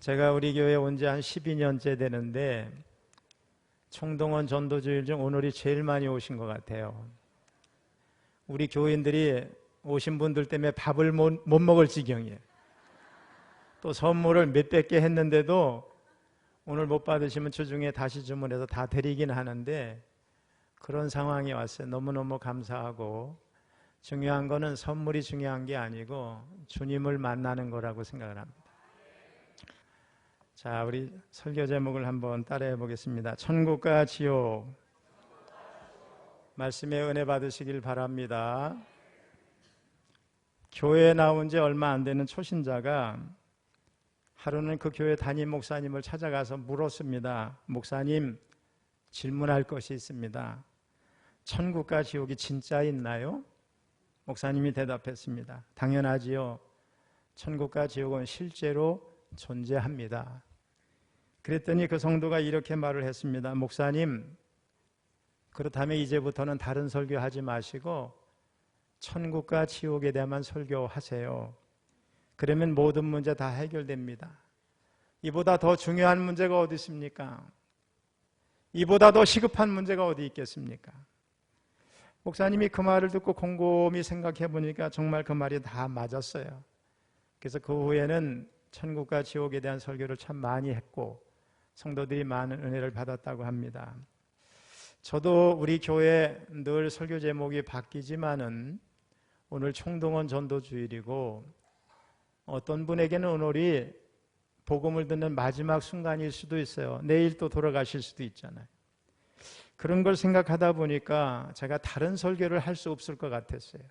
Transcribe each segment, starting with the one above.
제가 우리 교회 온 지 한 12년째 되는데 총동원 전도주일 중 오늘이 제일 많이 오신 것 같아요. 우리 교인들이 오신 분들 때문에 밥을 못 먹을 지경이에요. 또 선물을 몇백 개 했는데도 오늘 못 받으시면 주중에 다시 주문해서 다 드리긴 하는데 그런 상황이 왔어요. 너무너무 감사하고, 중요한 거는 선물이 중요한 게 아니고 주님을 만나는 거라고 생각을 합니다. 자, 우리 설교 제목을 한번 따라해 보겠습니다. 천국과 지옥. 말씀에 은혜 받으시길 바랍니다. 교회에 나온 지 얼마 안 되는 초신자가 하루는 그 교회 담임 목사님을 찾아가서 물었습니다. 목사님, 질문할 것이 있습니다. 천국과 지옥이 진짜 있나요? 목사님이 대답했습니다. 당연하지요. 천국과 지옥은 실제로 존재합니다. 그랬더니 그 성도가 이렇게 말을 했습니다. 목사님, 그렇다면 이제부터는 다른 설교하지 마시고 천국과 지옥에 대해만 설교하세요. 그러면 모든 문제 다 해결됩니다. 이보다 더 중요한 문제가 어디 있습니까? 이보다 더 시급한 문제가 어디 있겠습니까? 목사님이 그 말을 듣고 곰곰이 생각해 보니까 정말 그 말이 다 맞았어요. 그래서 그 후에는 천국과 지옥에 대한 설교를 참 많이 했고 성도들이 많은 은혜를 받았다고 합니다. 저도 우리 교회 늘 설교 제목이 바뀌지만은 오늘 총동원 전도주일이고 어떤 분에게는 오늘이 복음을 듣는 마지막 순간일 수도 있어요. 내일 또 돌아가실 수도 있잖아요. 그런 걸 생각하다 보니까 제가 다른 설교를 할 수 없을 것 같았어요.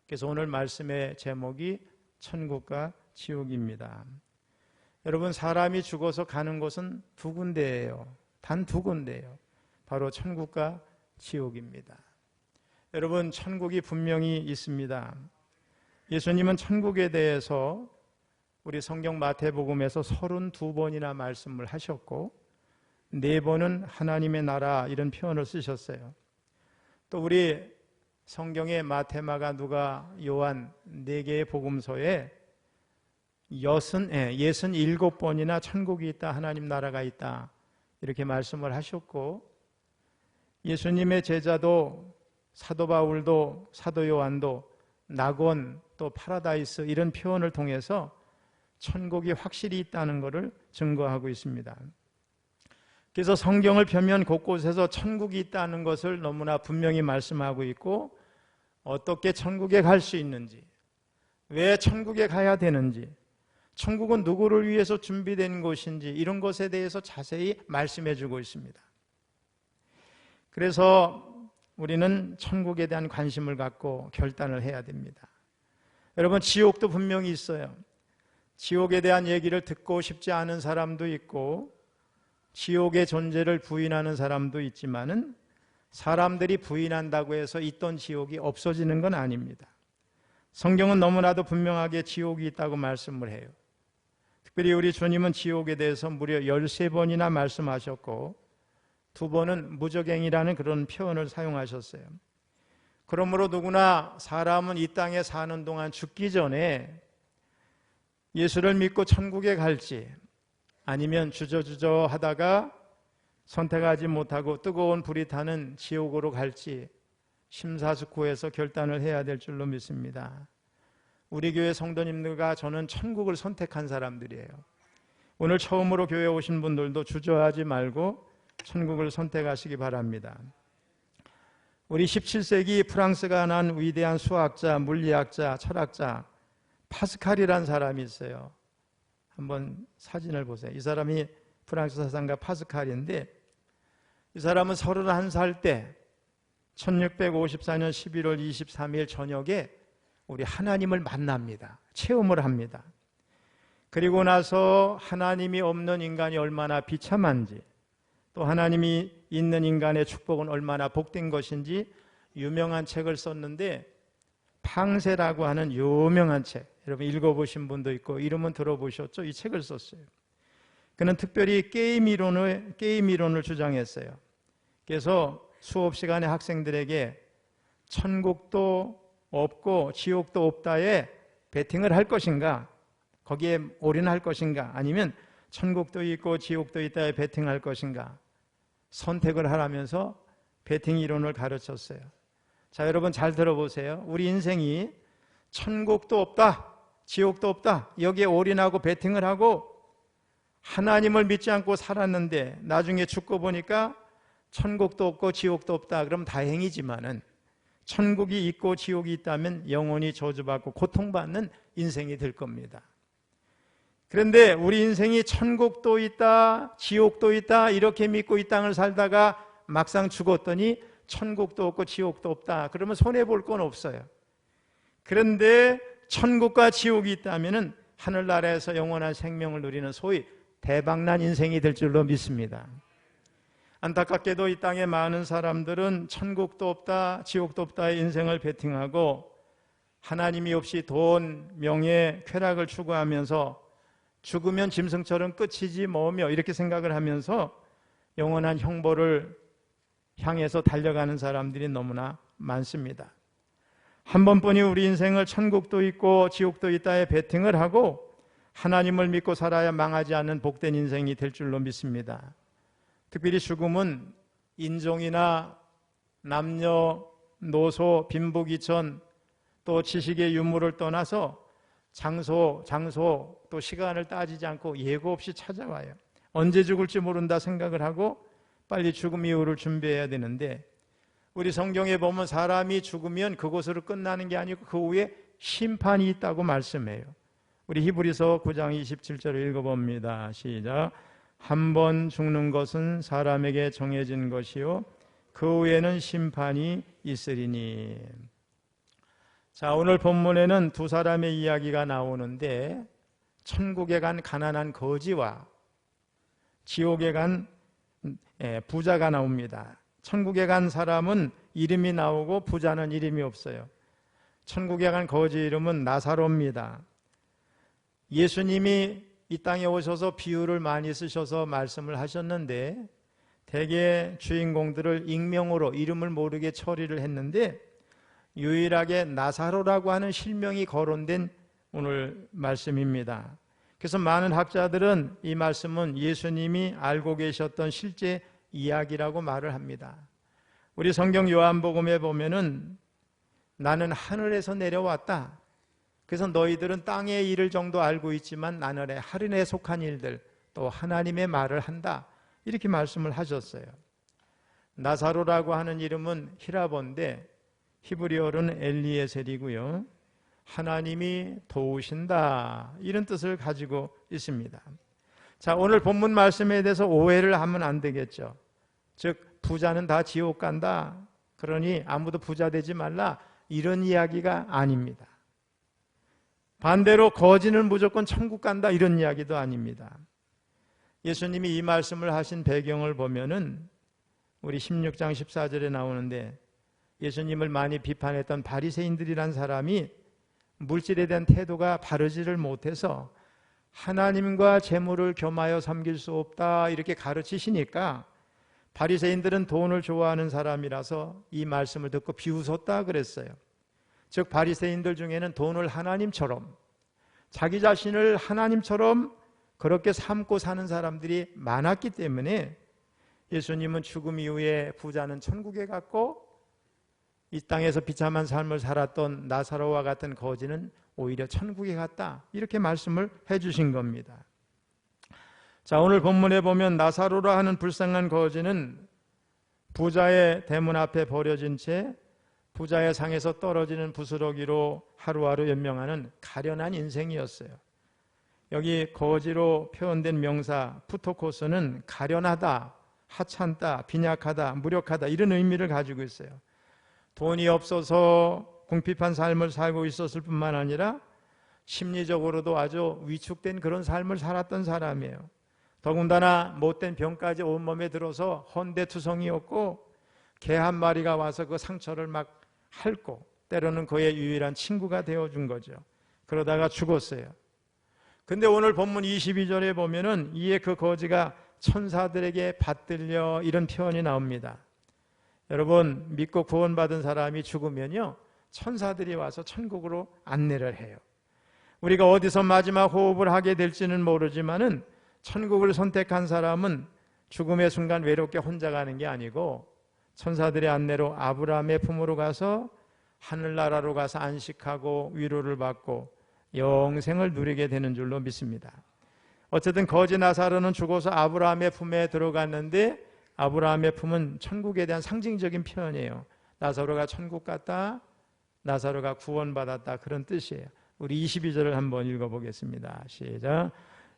그래서 오늘 말씀의 제목이 천국과 지옥입니다. 여러분, 사람이 죽어서 가는 곳은 두 군데예요. 단 두 군데예요. 바로 천국과 지옥입니다. 여러분, 천국이 분명히 있습니다. 예수님은 천국에 대해서 우리 성경 마태복음에서 32번이나 말씀을 하셨고 4번은 하나님의 나라 이런 표현을 쓰셨어요. 또 우리 성경의 마태, 마가, 누가, 요한 4개의 복음서에 67번이나 천국이 있다, 하나님 나라가 있다 이렇게 말씀을 하셨고, 예수님의 제자도 사도 바울도 사도 요한도 낙원 또 파라다이스 이런 표현을 통해서 천국이 확실히 있다는 것을 증거하고 있습니다. 그래서 성경을 펴면 곳곳에서 천국이 있다는 것을 너무나 분명히 말씀하고 있고, 어떻게 천국에 갈 수 있는지, 왜 천국에 가야 되는지, 천국은 누구를 위해서 준비된 곳인지 이런 것에 대해서 자세히 말씀해 주고 있습니다. 그래서 우리는 천국에 대한 관심을 갖고 결단을 해야 됩니다. 여러분, 지옥도 분명히 있어요. 지옥에 대한 얘기를 듣고 싶지 않은 사람도 있고 지옥의 존재를 부인하는 사람도 있지만은 사람들이 부인한다고 해서 있던 지옥이 없어지는 건 아닙니다. 성경은 너무나도 분명하게 지옥이 있다고 말씀을 해요. 특별히 우리 주님은 지옥에 대해서 무려 13번이나 말씀하셨고 2번은 무저갱이라는 그런 표현을 사용하셨어요. 그러므로 누구나 사람은 이 땅에 사는 동안 죽기 전에 예수를 믿고 천국에 갈지 아니면 주저주저 하다가 선택하지 못하고 뜨거운 불이 타는 지옥으로 갈지 심사숙고해서 결단을 해야 될 줄로 믿습니다. 우리 교회 성도님들과 저는 천국을 선택한 사람들이에요. 오늘 처음으로 교회 오신 분들도 주저하지 말고 천국을 선택하시기 바랍니다. 우리 17세기 프랑스가 난 위대한 수학자, 물리학자, 철학자 파스칼이라는 사람이 있어요. 한번 사진을 보세요. 이 사람이 프랑스 사상가 파스칼인데, 이 사람은 31살 때 1654년 11월 23일 저녁에 우리 하나님을 만납니다. 체험을 합니다. 그리고 나서 하나님이 없는 인간이 얼마나 비참한지, 또 하나님이 있는 인간의 축복은 얼마나 복된 것인지 유명한 책을 썼는데, 팡세라고 하는 유명한 책, 여러분 읽어보신 분도 있고 이름은 들어보셨죠? 이 책을 썼어요. 그는 특별히 게임 이론을 주장했어요. 그래서 수업 시간에 학생들에게 천국도 없고 지옥도 없다에 베팅을 할 것인가, 거기에 올인할 것인가, 아니면 천국도 있고 지옥도 있다에 베팅할 것인가? 선택을 하라면서 베팅 이론을 가르쳤어요. 자, 여러분 잘 들어보세요. 우리 인생이 천국도 없다, 지옥도 없다, 여기에 올인하고 베팅을 하고 하나님을 믿지 않고 살았는데 나중에 죽고 보니까 천국도 없고 지옥도 없다. 그럼 다행이지만은 천국이 있고 지옥이 있다면 영원히 저주받고 고통받는 인생이 될 겁니다. 그런데 우리 인생이 천국도 있다, 지옥도 있다 이렇게 믿고 이 땅을 살다가 막상 죽었더니 천국도 없고 지옥도 없다. 그러면 손해볼 건 없어요. 그런데 천국과 지옥이 있다면 하늘나라에서 영원한 생명을 누리는 소위 대박난 인생이 될 줄로 믿습니다. 안타깝게도 이 땅에 많은 사람들은 천국도 없다, 지옥도 없다의 인생을 베팅하고 하나님이 없이 돈, 명예, 쾌락을 추구하면서 죽으면 짐승처럼 끝이지 뭐며 이렇게 생각을 하면서 영원한 형벌을 향해서 달려가는 사람들이 너무나 많습니다. 한 번뿐이 우리 인생을 천국도 있고 지옥도 있다에 베팅을 하고 하나님을 믿고 살아야 망하지 않는 복된 인생이 될 줄로 믿습니다. 특별히 죽음은 인종이나 남녀, 노소, 빈부귀천 또 지식의 유무를 떠나서 장소 또 시간을 따지지 않고 예고 없이 찾아와요. 언제 죽을지 모른다 생각을 하고 빨리 죽음 이후를 준비해야 되는데 우리 성경에 보면 사람이 죽으면 그곳으로 끝나는 게 아니고 그 후에 심판이 있다고 말씀해요. 우리 히브리서 9장 27절을 읽어봅니다. 시작. 한 번 죽는 것은 사람에게 정해진 것이요 그 후에는 심판이 있으리니. 자, 오늘 본문에는 두 사람의 이야기가 나오는데 천국에 간 가난한 거지와 지옥에 간 부자가 나옵니다. 천국에 간 사람은 이름이 나오고 부자는 이름이 없어요. 천국에 간 거지 이름은 나사로입니다. 예수님이 이 땅에 오셔서 비유를 많이 쓰셔서 말씀을 하셨는데 대개 주인공들을 익명으로 이름을 모르게 처리를 했는데 유일하게 나사로라고 하는 실명이 거론된 오늘 말씀입니다. 그래서 많은 학자들은 이 말씀은 예수님이 알고 계셨던 실제 이야기라고 말을 합니다. 우리 성경 요한복음에 보면은 나는 하늘에서 내려왔다. 그래서 너희들은 땅의 일을 정도 알고 있지만 나는 하늘에 속한 일들 또 하나님의 말을 한다. 이렇게 말씀을 하셨어요. 나사로라고 하는 이름은 히라본데 히브리어로는 엘리에셀이고요. 하나님이 도우신다. 이런 뜻을 가지고 있습니다. 자, 오늘 본문 말씀에 대해서 오해를 하면 안 되겠죠. 즉 부자는 다 지옥 간다. 그러니 아무도 부자 되지 말라. 이런 이야기가 아닙니다. 반대로 거지는 무조건 천국 간다 이런 이야기도 아닙니다. 예수님이 이 말씀을 하신 배경을 보면은 우리 16장 14절에 나오는데 예수님을 많이 비판했던 바리새인들이란 사람이 물질에 대한 태도가 바르지를 못해서 하나님과 재물을 겸하여 섬길 수 없다 이렇게 가르치시니까 바리새인들은 돈을 좋아하는 사람이라서 이 말씀을 듣고 비웃었다 그랬어요. 즉 바리새인들 중에는 돈을 하나님처럼 자기 자신을 하나님처럼 그렇게 삼고 사는 사람들이 많았기 때문에 예수님은 죽음 이후에 부자는 천국에 갔고 이 땅에서 비참한 삶을 살았던 나사로와 같은 거지는 오히려 천국에 갔다 이렇게 말씀을 해주신 겁니다. 자, 오늘 본문에 보면 나사로라 하는 불쌍한 거지는 부자의 대문 앞에 버려진 채 부자의 상에서 떨어지는 부스러기로 하루하루 연명하는 가련한 인생이었어요. 여기 거지로 표현된 명사 푸토코스는 가련하다, 하찮다, 빈약하다, 무력하다 이런 의미를 가지고 있어요. 돈이 없어서 궁핍한 삶을 살고 있었을 뿐만 아니라 심리적으로도 아주 위축된 그런 삶을 살았던 사람이에요. 더군다나 못된 병까지 온몸에 들어서 헌대투성이었고 개 한 마리가 와서 그 상처를 막 핥고 때로는 그의 유일한 친구가 되어준 거죠. 그러다가 죽었어요. 근데 오늘 본문 22절에 보면은 이에 그 거지가 천사들에게 받들려 이런 표현이 나옵니다. 여러분 믿고 구원받은 사람이 죽으면요 천사들이 와서 천국으로 안내를 해요. 우리가 어디서 마지막 호흡을 하게 될지는 모르지만은 천국을 선택한 사람은 죽음의 순간 외롭게 혼자 가는 게 아니고 천사들의 안내로 아브라함의 품으로 가서 하늘나라로 가서 안식하고 위로를 받고 영생을 누리게 되는 줄로 믿습니다. 어쨌든 거지 나사로는 죽어서 아브라함의 품에 들어갔는데 아브라함의 품은 천국에 대한 상징적인 표현이에요. 나사로가 천국 갔다, 나사로가 구원받았다, 그런 뜻이에요. 우리 22절을 한번 읽어보겠습니다. 시작.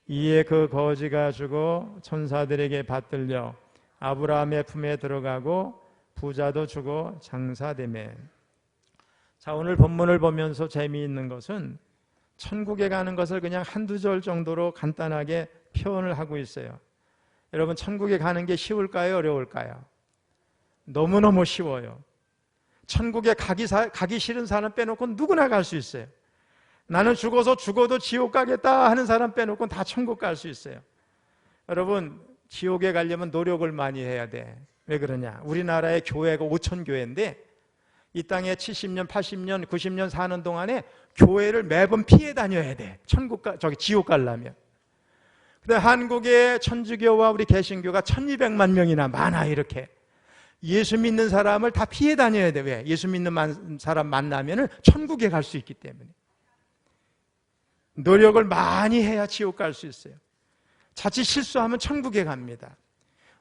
이에 그 거지가 죽어 천사들에게 받들려 아브라함의 품에 들어가고 부자도 죽어 장사되매. 자, 오늘 본문을 보면서 재미있는 것은 천국에 가는 것을 그냥 한두 절 정도로 간단하게 표현을 하고 있어요. 여러분, 천국에 가는 게 쉬울까요? 어려울까요? 너무너무 쉬워요. 천국에 가기 싫은 사람 빼놓고 누구나 갈 수 있어요. 나는 죽어도 지옥 가겠다 하는 사람 빼놓고 다 천국 갈 수 있어요. 여러분, 지옥에 가려면 노력을 많이 해야 돼. 왜 그러냐? 우리나라의 교회가 5천 교회인데 이 땅에 70년, 80년, 90년 사는 동안에 교회를 매번 피해 다녀야 돼. 지옥 가려면. 근데 한국의 천주교와 우리 개신교가 1200만 명이나 많아, 이렇게. 예수 믿는 사람을 다 피해 다녀야 돼. 왜? 예수 믿는 사람 만나면 천국에 갈 수 있기 때문에. 노력을 많이 해야 지옥 갈 수 있어요. 자칫 실수하면 천국에 갑니다.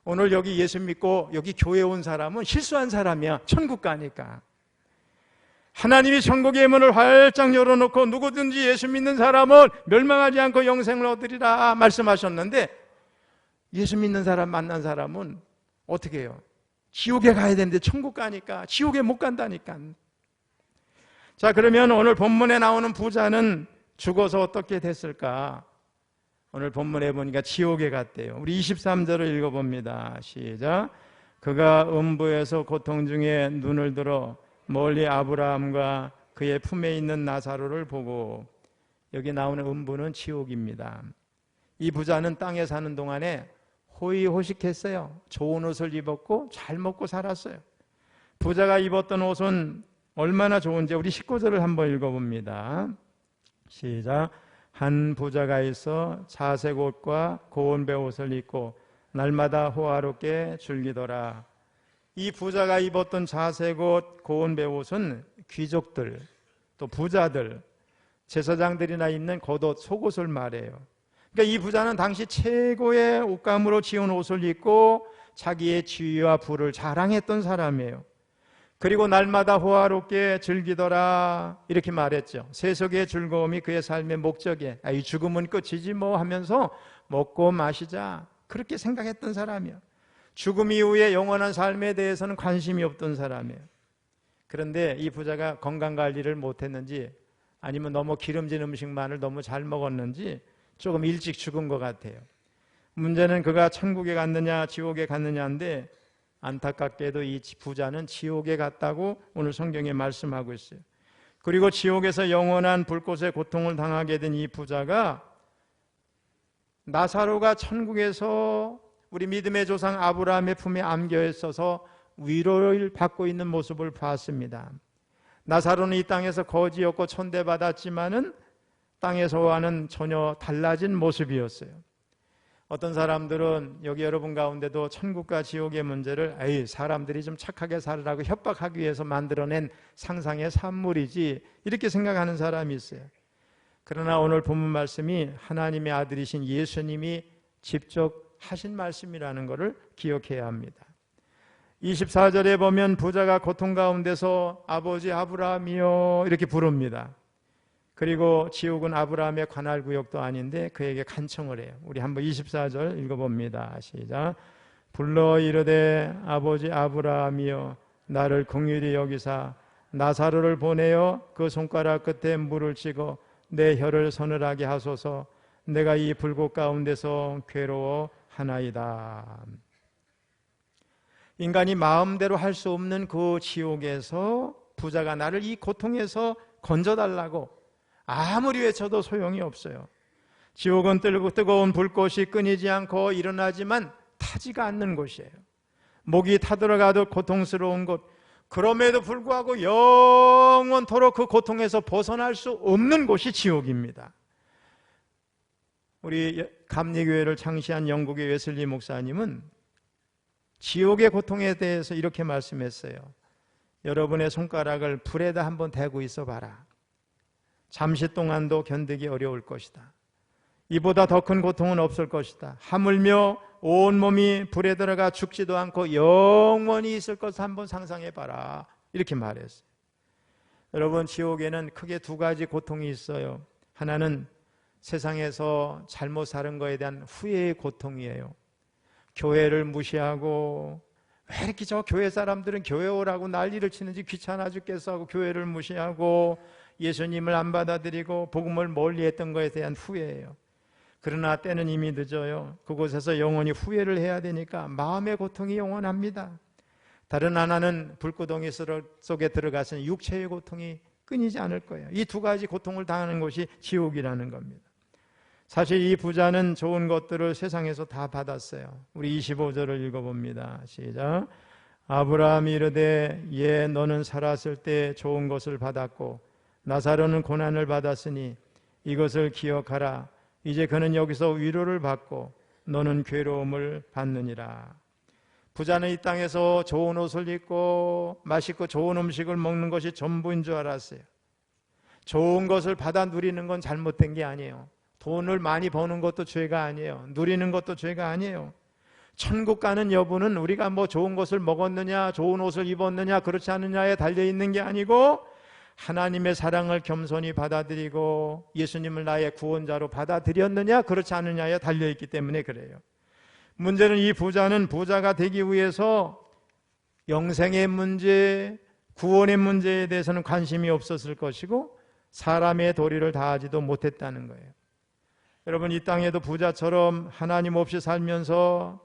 오늘 여기 예수 믿고 여기 교회 온 사람은 실수한 사람이야. 천국 가니까. 하나님이 천국의 문을 활짝 열어놓고 누구든지 예수 믿는 사람은 멸망하지 않고 영생을 얻으리라 말씀하셨는데, 예수 믿는 사람 만난 사람은 어떻게 해요? 지옥에 가야 되는데 천국 가니까 지옥에 못 간다니까. 자, 그러면 오늘 본문에 나오는 부자는 죽어서 어떻게 됐을까? 오늘 본문에 보니까 지옥에 갔대요. 우리 23절을 읽어봅니다. 시작. 그가 음부에서 고통 중에 눈을 들어 멀리 아브라함과 그의 품에 있는 나사로를 보고, 여기 나오는 음부는 지옥입니다. 이 부자는 땅에 사는 동안에 호의호식했어요. 좋은 옷을 입었고 잘 먹고 살았어요. 부자가 입었던 옷은 얼마나 좋은지 우리 19절을 한번 읽어봅니다. 시작. 한 부자가 있어 자색 옷과 고운 배옷을 입고 날마다 호화롭게 즐기더라. 이 부자가 입었던 자색 옷, 고운 배옷은 귀족들, 또 부자들, 제사장들이나 입는 겉옷, 속옷을 말해요. 그러니까 이 부자는 당시 최고의 옷감으로 지은 옷을 입고 자기의 지위와 부를 자랑했던 사람이에요. 그리고 날마다 호화롭게 즐기더라 이렇게 말했죠. 세속의 즐거움이 그의 삶의 목적이에요. 이 죽음은 끝이지 뭐 하면서 먹고 마시자 그렇게 생각했던 사람이에요. 죽음 이후에 영원한 삶에 대해서는 관심이 없던 사람이에요. 그런데 이 부자가 건강관리를 못했는지 아니면 너무 기름진 음식만을 너무 잘 먹었는지 조금 일찍 죽은 것 같아요. 문제는 그가 천국에 갔느냐 지옥에 갔느냐인데, 안타깝게도 이 부자는 지옥에 갔다고 오늘 성경에 말씀하고 있어요. 그리고 지옥에서 영원한 불꽃의 고통을 당하게 된 이 부자가 나사로가 천국에서 우리 믿음의 조상 아브라함의 품에 안겨 있어서 위로를 받고 있는 모습을 봤습니다. 나사로는 이 땅에서 거지였고 천대받았지만은 땅에서와는 전혀 달라진 모습이었어요. 어떤 사람들은 여기 여러분 가운데도 천국과 지옥의 문제를 사람들이 좀 착하게 살으라고 협박하기 위해서 만들어낸 상상의 산물이지 이렇게 생각하는 사람이 있어요. 그러나 오늘 본문 말씀이 하나님의 아들이신 예수님이 직접 하신 말씀이라는 것을 기억해야 합니다. 24절에 보면 부자가 고통 가운데서 아버지 아브라함이여 이렇게 부릅니다. 그리고 지옥은 아브라함의 관할 구역도 아닌데 그에게 간청을 해요. 우리 한번 24절 읽어봅니다. 시작. 불러 이르되 아버지 아브라함이여 나를 긍휼히 여기사 나사로를 보내어 그 손가락 끝에 물을 찍어 내 혀를 서늘하게 하소서. 내가 이 불꽃 가운데서 괴로워하나이다. 인간이 마음대로 할 수 없는 그 지옥에서 부자가 나를 이 고통에서 건져달라고 아무리 외쳐도 소용이 없어요. 지옥은 뜨거운 불꽃이 끊이지 않고 일어나지만 타지가 않는 곳이에요. 목이 타들어가도 고통스러운 곳, 그럼에도 불구하고 영원토록 그 고통에서 벗어날 수 없는 곳이 지옥입니다. 우리 감리교회를 창시한 영국의 웨슬리 목사님은 지옥의 고통에 대해서 이렇게 말씀했어요. 여러분의 손가락을 불에다 한번 대고 있어 봐라. 잠시 동안도 견디기 어려울 것이다. 이보다 더 큰 고통은 없을 것이다. 하물며 온몸이 불에 들어가 죽지도 않고 영원히 있을 것을 한번 상상해 봐라. 이렇게 말했어요. 여러분, 지옥에는 크게 두 가지 고통이 있어요. 하나는 세상에서 잘못 사는 것에 대한 후회의 고통이에요. 교회를 무시하고 왜 이렇게 저 교회 사람들은 교회 오라고 난리를 치는지 귀찮아 죽겠어 하고 교회를 무시하고 예수님을 안 받아들이고 복음을 멀리했던 것에 대한 후회예요. 그러나 때는 이미 늦어요. 그곳에서 영원히 후회를 해야 되니까 마음의 고통이 영원합니다. 다른 하나는 불구덩이 속에 들어가서는 육체의 고통이 끊이지 않을 거예요. 이 두 가지 고통을 당하는 것이 지옥이라는 겁니다. 사실 이 부자는 좋은 것들을 세상에서 다 받았어요. 우리 25절을 읽어봅니다. 시작. 아브라함이 이르되 예 너는 살았을 때 좋은 것을 받았고 나사로는 고난을 받았으니 이것을 기억하라. 이제 그는 여기서 위로를 받고 너는 괴로움을 받느니라. 부자는 이 땅에서 좋은 옷을 입고 맛있고 좋은 음식을 먹는 것이 전부인 줄 알았어요. 좋은 것을 받아 누리는 건 잘못된 게 아니에요. 돈을 많이 버는 것도 죄가 아니에요. 누리는 것도 죄가 아니에요. 천국 가는 여부는 우리가 뭐 좋은 것을 먹었느냐 좋은 옷을 입었느냐 그렇지 않느냐에 달려있는 게 아니고 하나님의 사랑을 겸손히 받아들이고 예수님을 나의 구원자로 받아들였느냐 그렇지 않느냐에 달려있기 때문에 그래요. 문제는 이 부자는 부자가 되기 위해서 영생의 문제, 구원의 문제에 대해서는 관심이 없었을 것이고 사람의 도리를 다하지도 못했다는 거예요. 여러분, 이 땅에도 부자처럼 하나님 없이 살면서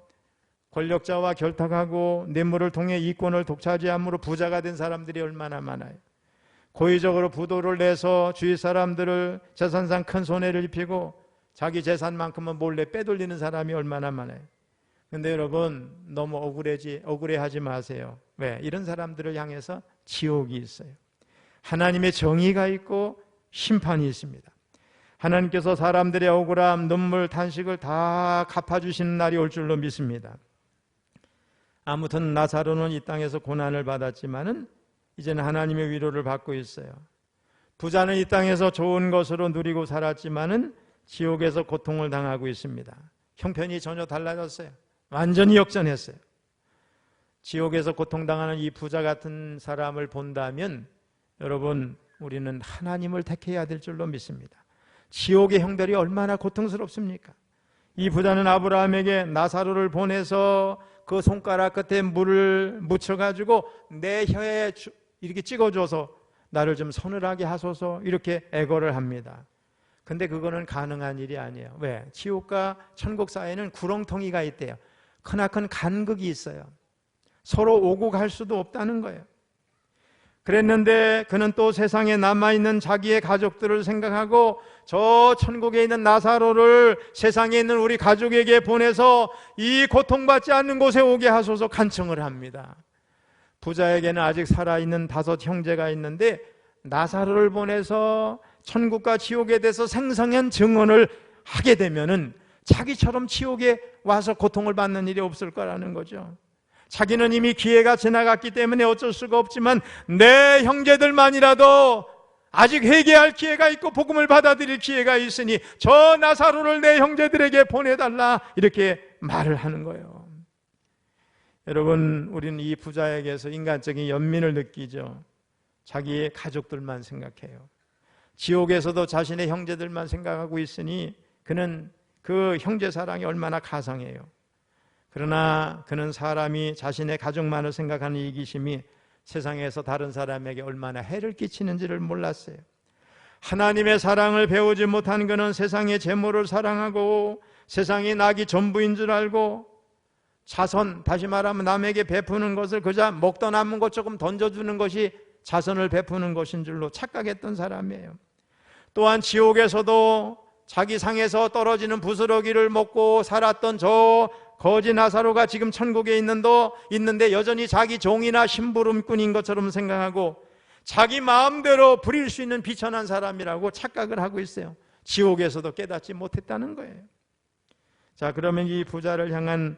권력자와 결탁하고 뇌물을 통해 이권을 독차지함으로 부자가 된 사람들이 얼마나 많아요. 고의적으로 부도를 내서 주위 사람들을 재산상 큰 손해를 입히고 자기 재산만큼은 몰래 빼돌리는 사람이 얼마나 많아요. 근데 여러분, 너무 억울해하지 마세요. 왜? 이런 사람들을 향해서 지옥이 있어요. 하나님의 정의가 있고 심판이 있습니다. 하나님께서 사람들의 억울함, 눈물, 탄식을 다 갚아주시는 날이 올 줄로 믿습니다. 아무튼 나사로는 이 땅에서 고난을 받았지만은 이제는 하나님의 위로를 받고 있어요. 부자는 이 땅에서 좋은 것으로 누리고 살았지만은 지옥에서 고통을 당하고 있습니다. 형편이 전혀 달라졌어요. 완전히 역전했어요. 지옥에서 고통당하는 이 부자 같은 사람을 본다면 여러분, 우리는 하나님을 택해야 될 줄로 믿습니다. 지옥의 형들이 얼마나 고통스럽습니까? 이 부자는 아브라함에게 나사로를 보내서 그 손가락 끝에 물을 묻혀가지고 내 혀에 이렇게 찍어줘서 나를 좀 서늘하게 하소서 이렇게 애걸을 합니다. 근데 그거는 가능한 일이 아니에요. 왜? 지옥과 천국 사이에는 구렁텅이가 있대요. 크나큰 간극이 있어요. 서로 오고 갈 수도 없다는 거예요. 그랬는데 그는 또 세상에 남아있는 자기의 가족들을 생각하고 저 천국에 있는 나사로를 세상에 있는 우리 가족에게 보내서 이 고통받지 않는 곳에 오게 하소서 간청을 합니다. 부자에게는 아직 살아있는 5 형제가 있는데 나사로를 보내서 천국과 지옥에 대해서 생생한 증언을 하게 되면은 자기처럼 지옥에 와서 고통을 받는 일이 없을 거라는 거죠. 자기는 이미 기회가 지나갔기 때문에 어쩔 수가 없지만 내 형제들만이라도 아직 회개할 기회가 있고 복음을 받아들일 기회가 있으니 저 나사로를 내 형제들에게 보내달라 이렇게 말을 하는 거예요. 여러분, 우리는 이 부자에게서 인간적인 연민을 느끼죠. 자기의 가족들만 생각해요. 지옥에서도 자신의 형제들만 생각하고 있으니 그는 그 형제 사랑이 얼마나 가상해요. 그러나 그는 사람이 자신의 가족만을 생각하는 이기심이 세상에서 다른 사람에게 얼마나 해를 끼치는지를 몰랐어요. 하나님의 사랑을 배우지 못한 그는 세상의 재물을 사랑하고 세상이 낙이 전부인 줄 알고 자선, 다시 말하면 남에게 베푸는 것을 그저 먹다 남은 것 조금 던져주는 것이 자선을 베푸는 것인 줄로 착각했던 사람이에요. 또한 지옥에서도 자기 상에서 떨어지는 부스러기를 먹고 살았던 저 거지 나사로가 지금 천국에 있는데 여전히 자기 종이나 심부름꾼인 것처럼 생각하고 자기 마음대로 부릴 수 있는 비천한 사람이라고 착각을 하고 있어요. 지옥에서도 깨닫지 못했다는 거예요. 자, 그러면 이 부자를 향한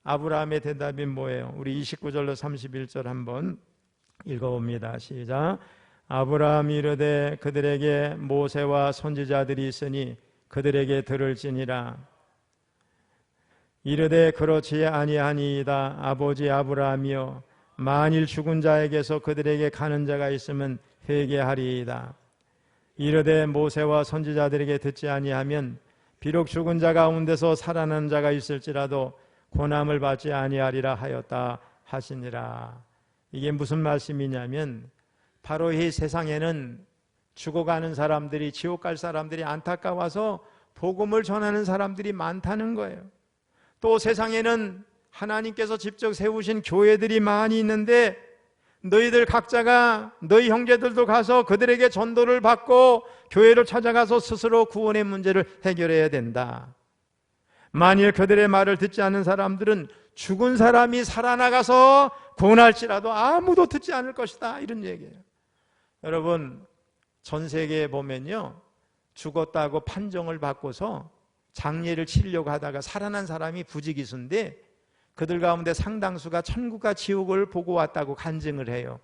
아브라함의 대답이 뭐예요? 우리 29절로 31절 한번 읽어봅니다. 시작. 아브라함이 이르되 그들에게 모세와 선지자들이 있으니 그들에게 들을지니라. 이르되 그렇지 아니하니이다. 아버지 아브라함이여, 만일 죽은 자에게서 그들에게 가는 자가 있으면 회개하리이다. 이르되 모세와 선지자들에게 듣지 아니하면 비록 죽은 자 가운데서 살아난 자가 있을지라도 고난을 받지 아니하리라 하였다 하시니라. 이게 무슨 말씀이냐면 바로 이 세상에는 죽어가는 사람들이, 지옥 갈 사람들이 안타까워서 복음을 전하는 사람들이 많다는 거예요. 또 세상에는 하나님께서 직접 세우신 교회들이 많이 있는데 너희들 각자가, 너희 형제들도 가서 그들에게 전도를 받고 교회를 찾아가서 스스로 구원의 문제를 해결해야 된다. 만일 그들의 말을 듣지 않는 사람들은 죽은 사람이 살아나가서 구원할지라도 아무도 듣지 않을 것이다, 이런 얘기예요. 여러분, 전 세계에 보면요, 죽었다고 판정을 받고서 장례를 치르려고 하다가 살아난 사람이 부지기수인데 그들 가운데 상당수가 천국과 지옥을 보고 왔다고 간증을 해요.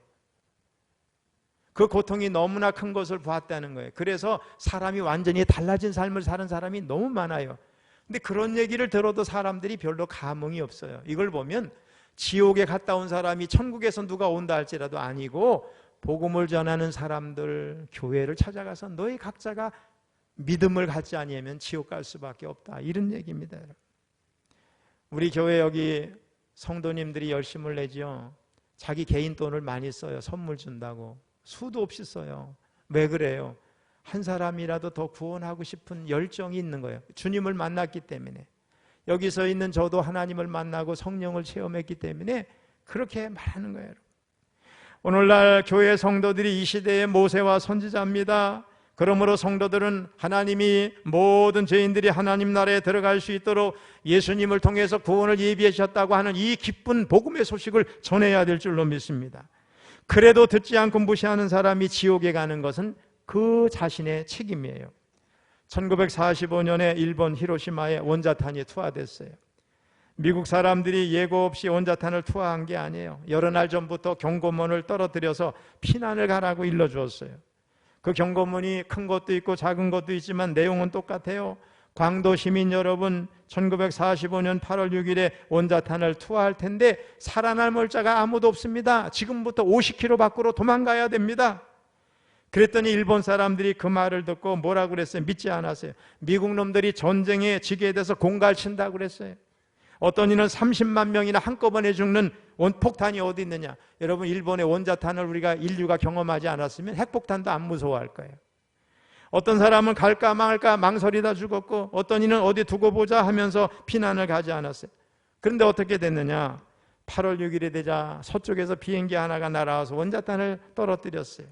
그 고통이 너무나 큰 것을 보았다는 거예요. 그래서 사람이 완전히 달라진 삶을 사는 사람이 너무 많아요. 근데 그런 얘기를 들어도 사람들이 별로 감흥이 없어요. 이걸 보면 지옥에 갔다 온 사람이 천국에서 누가 온다 할지라도 아니고 복음을 전하는 사람들, 교회를 찾아가서 너희 각자가 믿음을 갖지 아니하면 지옥 갈 수밖에 없다, 이런 얘기입니다. 우리 교회 여기 성도님들이 열심을 내죠. 자기 개인 돈을 많이 써요. 선물 준다고 수도 없이 써요. 왜 그래요? 한 사람이라도 더 구원하고 싶은 열정이 있는 거예요. 주님을 만났기 때문에. 여기서 있는 저도 하나님을 만나고 성령을 체험했기 때문에 그렇게 말하는 거예요. 오늘날 교회 성도들이 이 시대의 모세와 선지자입니다. 그러므로 성도들은 하나님이 모든 죄인들이 하나님 나라에 들어갈 수 있도록 예수님을 통해서 구원을 예비하셨다고 하는 이 기쁜 복음의 소식을 전해야 될 줄로 믿습니다. 그래도 듣지 않고 무시하는 사람이 지옥에 가는 것은 그 자신의 책임이에요. 1945년에 일본 히로시마에 원자탄이 투하됐어요. 미국 사람들이 예고 없이 원자탄을 투하한 게 아니에요. 여러 날 전부터 경고문을 떨어뜨려서 피난을 가라고 일러주었어요. 그 경고문이 큰 것도 있고 작은 것도 있지만 내용은 똑같아요. 광도 시민 여러분, 1945년 8월 6일에 원자탄을 투하할 텐데 살아남을 자가 아무도 없습니다. 지금부터 50km 밖으로 도망가야 됩니다. 그랬더니 일본 사람들이 그 말을 듣고 뭐라고 그랬어요? 믿지 않았어요. 미국 놈들이 전쟁에 지게 돼서 공갈 친다고 그랬어요. 어떤 이는 30만 명이나 한꺼번에 죽는 원폭탄이 어디 있느냐. 여러분, 일본의 원자탄을 우리가 인류가 경험하지 않았으면 핵폭탄도 안 무서워할 거예요. 어떤 사람은 갈까 말까 망설이다 죽었고 어떤 이는 어디 두고 보자 하면서 피난을 가지 않았어요. 그런데 어떻게 됐느냐. 8월 6일이 되자 서쪽에서 비행기 하나가 날아와서 원자탄을 떨어뜨렸어요.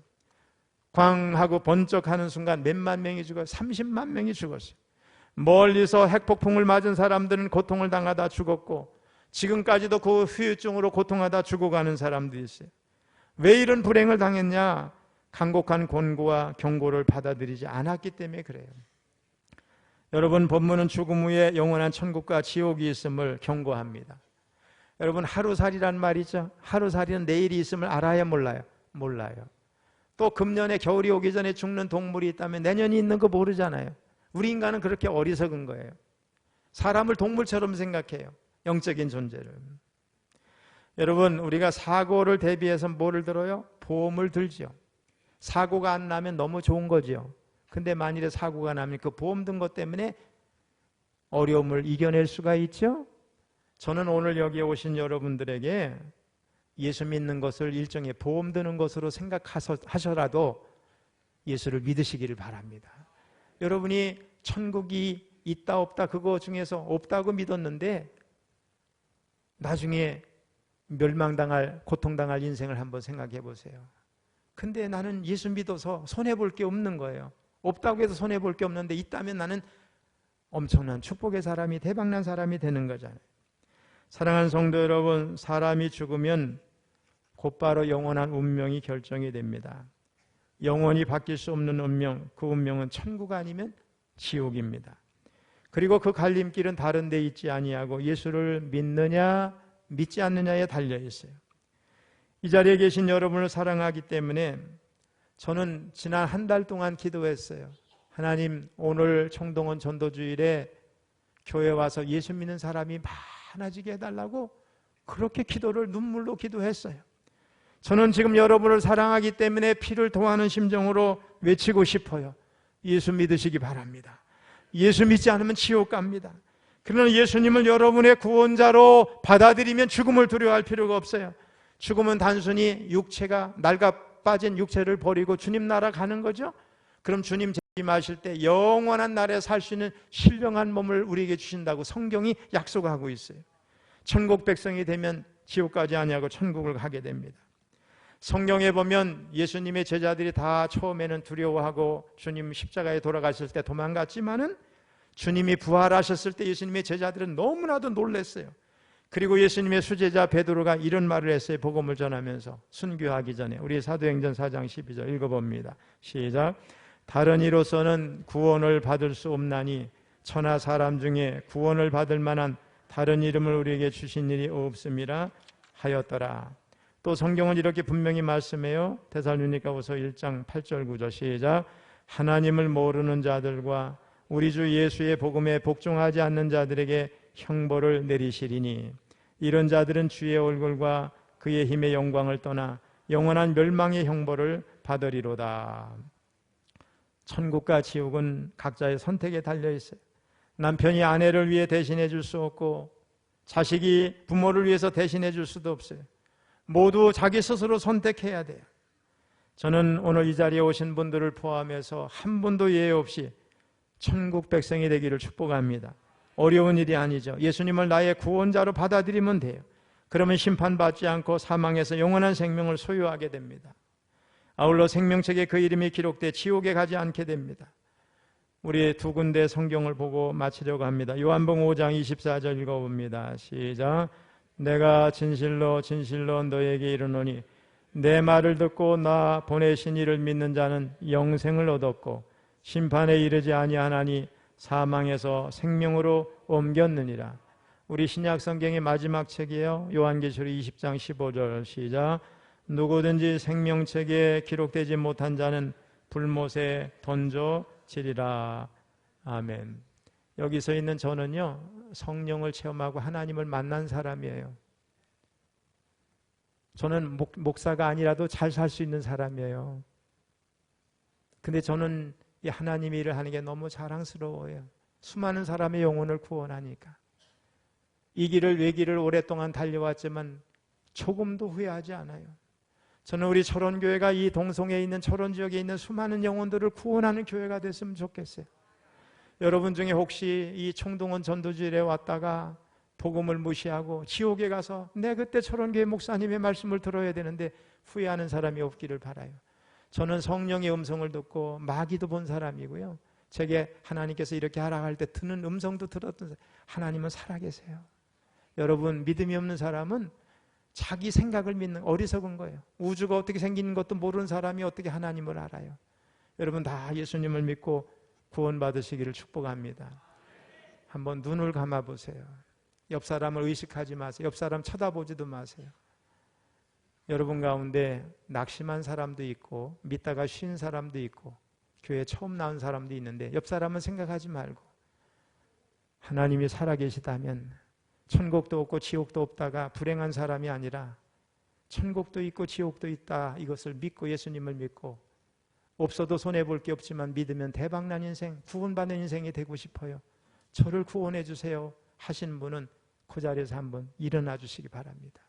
광 하고 번쩍하는 순간 몇만 명이 죽어요. 30만 명이 죽었어요. 멀리서 핵폭풍을 맞은 사람들은 고통을 당하다 죽었고 지금까지도 그 후유증으로 고통하다 죽어가는 사람들이 있어요. 왜 이런 불행을 당했냐? 간곡한 권고와 경고를 받아들이지 않았기 때문에 그래요. 여러분, 본문은 죽음 후에 영원한 천국과 지옥이 있음을 경고합니다. 여러분, 하루살이란 말이죠. 하루살이는 내일이 있음을 알아야 몰라요? 몰라요. 또 금년에 겨울이 오기 전에 죽는 동물이 있다면 내년이 있는 거 모르잖아요. 우리 인간은 그렇게 어리석은 거예요. 사람을 동물처럼 생각해요. 영적인 존재를. 여러분, 우리가 사고를 대비해서 뭐를 들어요? 보험을 들죠. 사고가 안 나면 너무 좋은 거죠. 근데 만일에 사고가 나면 그 보험 든 것 때문에 어려움을 이겨낼 수가 있죠. 저는 오늘 여기에 오신 여러분들에게 예수 믿는 것을 일종의 보험 드는 것으로 생각하셔라도 예수를 믿으시기를 바랍니다. 여러분이 천국이 있다 없다 그거 중에서 없다고 믿었는데 나중에 멸망당할, 고통당할 인생을 한번 생각해 보세요. 근데 나는 예수 믿어서 손해볼 게 없는 거예요. 없다고 해서 손해볼 게 없는데 있다면 나는 엄청난 축복의 사람이, 대박난 사람이 되는 거잖아요. 사랑하는 성도 여러분, 사람이 죽으면 곧바로 영원한 운명이 결정이 됩니다. 영원히 바뀔 수 없는 운명, 그 운명은 천국 아니면 지옥입니다. 그리고 그 갈림길은 다른 데 있지 아니하고 예수를 믿느냐 믿지 않느냐에 달려 있어요. 이 자리에 계신 여러분을 사랑하기 때문에 저는 지난 한 달 동안 기도했어요. 하나님, 오늘 청동원 전도주일에 교회 와서 예수 믿는 사람이 많아지게 해달라고 그렇게 기도를 눈물로 기도했어요. 저는 지금 여러분을 사랑하기 때문에 피를 토하는 심정으로 외치고 싶어요. 예수 믿으시기 바랍니다. 예수 믿지 않으면 지옥 갑니다. 그러나 예수님을 여러분의 구원자로 받아들이면 죽음을 두려워할 필요가 없어요. 죽음은 단순히 육체가 낡아 빠진 육체를 버리고 주님 나라 가는 거죠. 그럼 주님 재림하실 때 영원한 나라에 살 수 있는 신령한 몸을 우리에게 주신다고 성경이 약속하고 있어요. 천국 백성이 되면 지옥 가지 아니하고 천국을 가게 됩니다. 성경에 보면 예수님의 제자들이 다 처음에는 두려워하고 주님 십자가에 돌아가실 때 도망갔지만은 주님이 부활하셨을 때 예수님의 제자들은 너무나도 놀랐어요. 그리고 예수님의 수제자 베드로가 이런 말을 했어요. 복음을 전하면서 순교하기 전에. 우리 사도행전 4장 12절 읽어봅니다. 시작. 다른 이로서는 구원을 받을 수 없나니 천하 사람 중에 구원을 받을 만한 다른 이름을 우리에게 주신 일이 없음이라 하였더라. 또 성경은 이렇게 분명히 말씀해요. 데살로니가후서 1장 8절 9절 시작. 하나님을 모르는 자들과 우리 주 예수의 복음에 복종하지 않는 자들에게 형벌을 내리시리니 이런 자들은 주의 얼굴과 그의 힘의 영광을 떠나 영원한 멸망의 형벌을 받으리로다. 천국과 지옥은 각자의 선택에 달려 있어요. 남편이 아내를 위해 대신해 줄 수 없고 자식이 부모를 위해서 대신해 줄 수도 없어요. 모두 자기 스스로 선택해야 돼요. 저는 오늘 이 자리에 오신 분들을 포함해서 한 분도 예외 없이 천국 백성이 되기를 축복합니다. 어려운 일이 아니죠. 예수님을 나의 구원자로 받아들이면 돼요. 그러면 심판받지 않고 사망에서 영원한 생명을 소유하게 됩니다. 아울러 생명책에 그 이름이 기록돼 지옥에 가지 않게 됩니다. 우리 두 군데 성경을 보고 마치려고 합니다. 요한복음 5장 24절 읽어봅니다. 시작. 내가 진실로 진실로 너에게 이르노니 내 말을 듣고 나 보내신 이를 믿는 자는 영생을 얻었고 심판에 이르지 아니하나니 사망에서 생명으로 옮겼느니라. 우리 신약 성경의 마지막 책이에요. 요한계시록 20장 15절 시작. 누구든지 생명책에 기록되지 못한 자는 불못에 던져지리라. 아멘. 여기서 있는 저는요, 성령을 체험하고 하나님을 만난 사람이에요. 저는 목사가 아니라도 잘 살 수 있는 사람이에요. 근데 저는 이 하나님의 일을 하는 게 너무 자랑스러워요. 수많은 사람의 영혼을 구원하니까. 이 길을 외길을 오랫동안 달려왔지만 조금도 후회하지 않아요. 저는 우리 철원교회가 이 동성에 있는 철원 지역에 있는 수많은 영혼들을 구원하는 교회가 됐으면 좋겠어요. 여러분 중에 혹시 이 청동원 전도주일에 왔다가 복음을 무시하고 지옥에 가서 내 그때 철원교회 목사님의 말씀을 들어야 되는데 후회하는 사람이 없기를 바라요. 저는 성령의 음성을 듣고 마귀도 본 사람이고요. 제게 하나님께서 이렇게 하라 할 때 듣는 음성도 들었던 사람. 하나님은 살아계세요. 여러분, 믿음이 없는 사람은 자기 생각을 믿는 어리석은 거예요. 우주가 어떻게 생기는 것도 모르는 사람이 어떻게 하나님을 알아요. 여러분 다 예수님을 믿고 구원받으시기를 축복합니다. 한번 눈을 감아보세요. 옆 사람을 의식하지 마세요. 옆 사람 쳐다보지도 마세요. 여러분 가운데 낙심한 사람도 있고 믿다가 쉰 사람도 있고 교회 처음 나온 사람도 있는데 옆 사람은 생각하지 말고 하나님이 살아계시다면 천국도 없고 지옥도 없다가 불행한 사람이 아니라 천국도 있고 지옥도 있다, 이것을 믿고 예수님을 믿고 없어도 손해볼 게 없지만 믿으면 대박난 인생, 구원받는 인생이 되고 싶어요. 저를 구원해 주세요 하신 분은 그 자리에서 한번 일어나 주시기 바랍니다.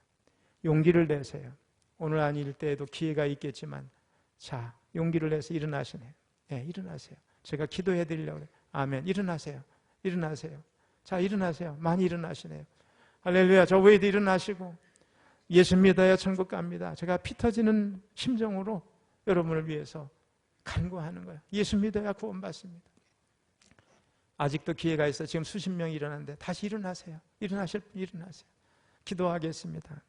용기를 내세요. 오늘 아닐 때에도 기회가 있겠지만 자, 용기를 내서 일어나시네요. 네, 일어나세요. 제가 기도해 드리려고 그래요. 아멘. 일어나세요. 일어나세요. 자, 일어나세요. 많이 일어나시네요. 할렐루야. 저 외에도 일어나시고 예수 믿어야 천국 갑니다. 제가 피 터지는 심정으로 여러분을 위해서 간구하는 거예요. 예수 믿어야 구원받습니다. 아직도 기회가 있어. 지금 수십 명이 일어났는데 다시 일어나세요. 일어나실 분 일어나세요. 기도하겠습니다.